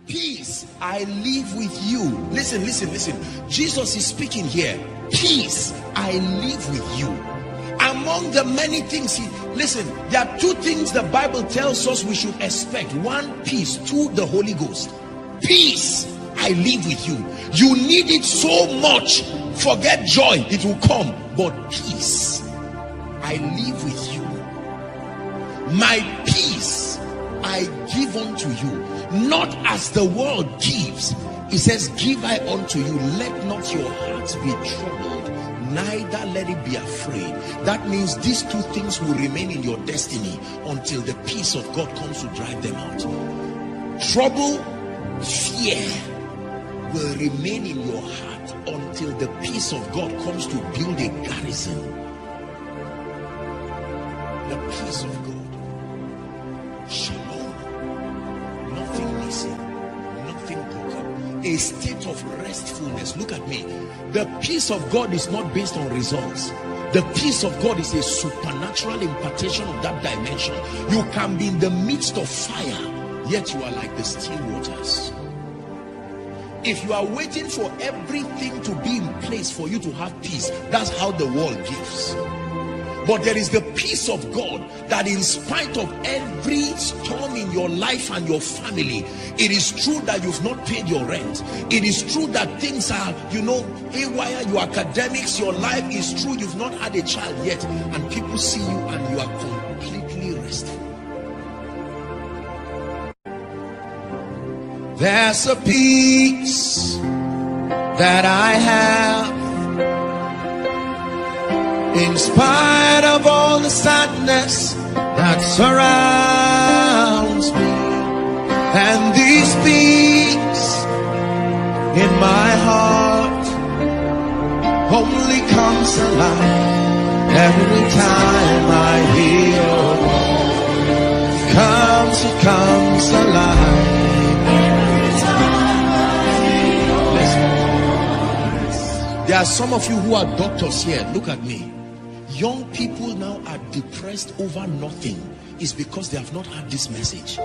Peace I leave with you. Listen, listen, listen. Jesus is speaking here. Peace I leave with you. Among the many things, listen, there are two things the Bible tells us we should expect. One, peace. Two, the Holy Ghost. Peace I live with you. You need it so much. Forget joy, it will come. But peace I live with you. My peace I give unto you, not as the world gives. It says, give I unto you. Let not your hearts be troubled, neither let it be afraid. That means these two things will remain in your destiny until the peace of God comes to drive them out. Trouble, fear will remain in your heart until the peace of God comes to build a garrison. The peace of God, shalom, nothing missing, nothing broken, a state of restfulness. Look at me. The peace of God is not based on results. The peace of God is a supernatural impartation of that dimension. You can be in the midst of fire, yet you are like the still waters. If you are waiting for everything to be in place for you to have peace, that's how the world gives. But there is the peace of God that in spite of every storm in your life and your family, it is true that you've not paid your rent. It is true that things are, haywire, your academics, your life is true. You've not had a child yet, and people see you and you are completely restful. There's a peace that I have in spite of all the sadness that surrounds me, and this peace in my heart only comes alive every time I hear your voice. It comes alive. There are some of you who are doctors here. Look at me. Young people now are depressed over nothing. It's because they have not had this message.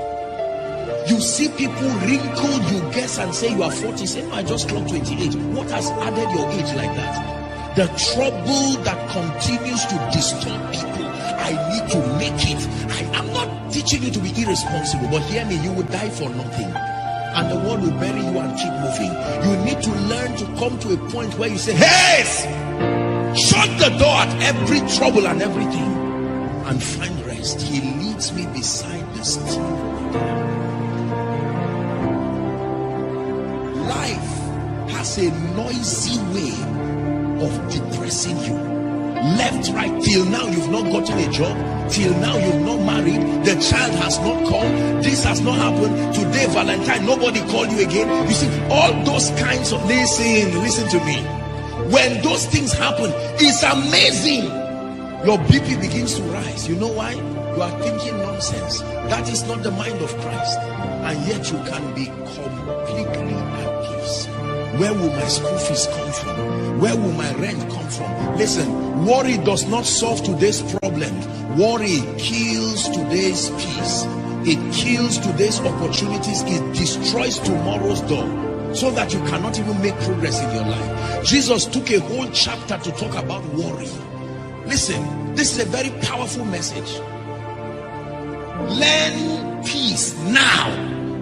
You see people wrinkled, you guess and say you are 40. Say, no, I just clocked 28. What has added your age like that? The trouble that continues to disturb people. I need to make it. I'm not teaching you to be irresponsible, but hear me, you will die for nothing. And the world will bury you and keep moving. You need to learn to come to a point where you say, hey, shut the door at every trouble and everything, and find rest. He leads me beside the still water. Life has a noisy way of depressing you. Left, right, till now you've not gotten a job, till now you've not married, the child has not come, this has not happened, today Valentine, nobody called you again. You see, all those kinds of, listen to me. When those things happen, it's amazing. Your BP begins to rise. You know why? You are thinking nonsense. That is not the mind of Christ. And yet you can be completely at peace. Where will my school fees come from? Where will my rent come from? Listen, worry does not solve today's problem. Worry kills today's peace. It kills today's opportunities. It destroys tomorrow's door, so that you cannot even make progress in your life. Jesus took a whole chapter to talk about worry. Listen, this is a very powerful message. Learn peace now.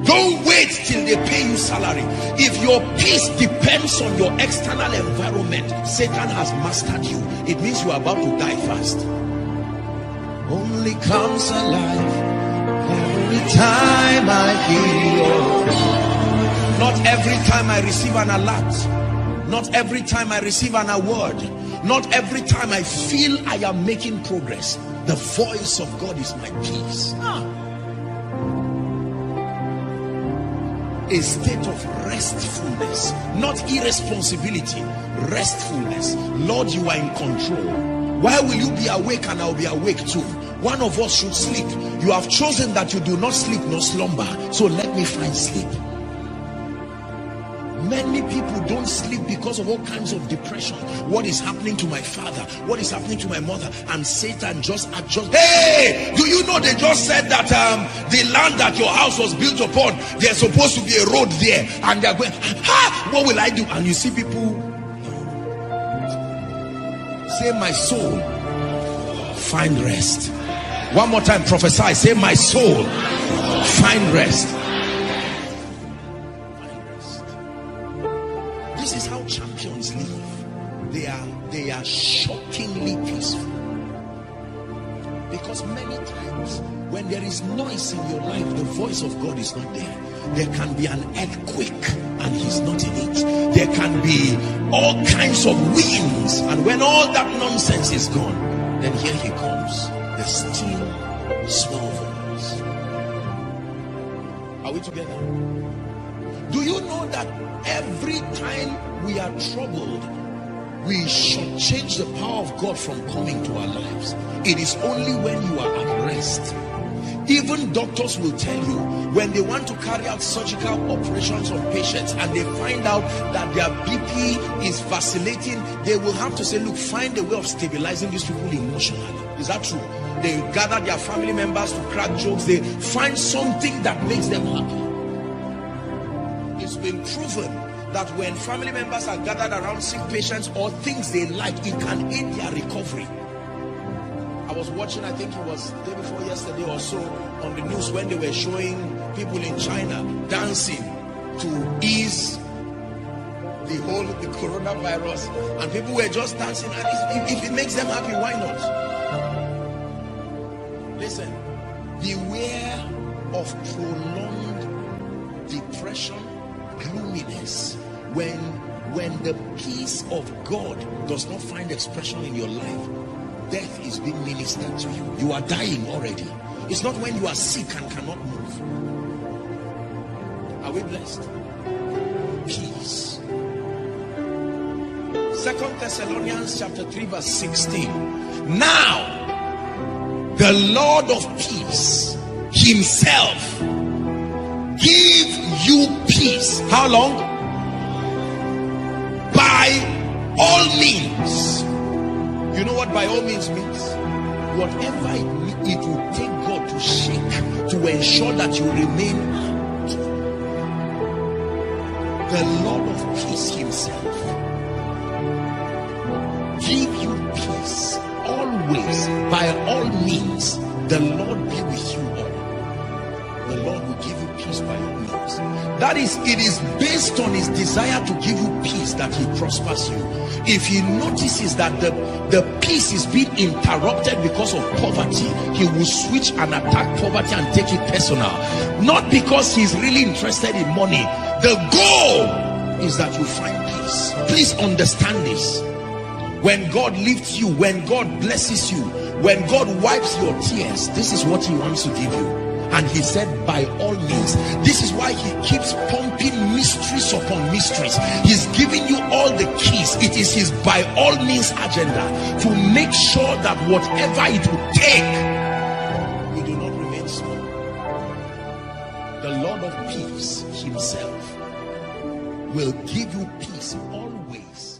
Don't wait till they pay you salary. If your peace depends on your external environment, Satan has mastered you. It means you are about to die fast. Only comes alive every time I hear your voice. Not every time I receive an alert. Not every time I receive an award. Not every time I feel I am making progress. The voice of God is my peace. A state of restfulness, not irresponsibility. Restfulness. Lord, you are in control. Why will you be awake and I'll be awake too? One of us should sleep. You have chosen that you do not sleep nor slumber, so let me find sleep. Many people don't sleep because of all kinds of depression. What is happening to my father? What is happening to my mother? And Satan just adjusts. Hey, do you know they just said that the land that your house was built upon, there's supposed to be a road there, and they're going, ha, what will I do? And you see people say, my soul, find rest. One more time, prophesy. Say, my soul, find rest. This is how champions live. They are shockingly peaceful. Because many times when there is noise in your life, the voice of God is not there. There can be an earthquake and he's not in it. There can be all kinds of winds, and when all that nonsense is gone, then here he comes, the still small voice. Are we together? Do you know that every time we are troubled, we should change the power of God from coming to our lives? It is only when you are at rest. Even doctors will tell you, when they want to carry out surgical operations on patients and they find out that their BP is vacillating, they will have to say, look, find a way of stabilizing these people emotionally. Is that true? They gather their family members to crack jokes. They find something that makes them happy. It's been proven that when family members are gathered around sick patients or things they like, it can aid their recovery. I was watching, I think it was the day before yesterday or so, on the news when they were showing people in China dancing to ease the coronavirus, and people were just dancing, and if it makes them happy, why not? Listen, beware of prolonged depression, gloominess. When the peace of God does not find expression in your life, death is being ministered to you. You are dying already. It's not when you are sick and cannot move. Are we blessed? Peace. 2 Thessalonians chapter 3 verse 16. Now the Lord of peace himself give you peace. How long? By all means. You know what by all means means? Whatever it will take God to shake to ensure that you remain out. The Lord of peace himself give you peace always. By all means, the Lord be with you all. The Lord will give you peace by all means. That is, it is based on his desire to give you peace that he prospers you. If he notices that the peace is being interrupted because of poverty, he will switch and attack poverty and take it personal. Not because he's really interested in money. The goal is that you find peace. Please understand this. When God lifts you, when God blesses you, when God wipes your tears, this is what he wants to give you. And he said, by all means. This is why he keeps pumping mysteries upon mysteries. He's giving you all the keys. It is his by all means agenda to make sure that whatever it will take, you do not remain small. The Lord of peace himself will give you peace always.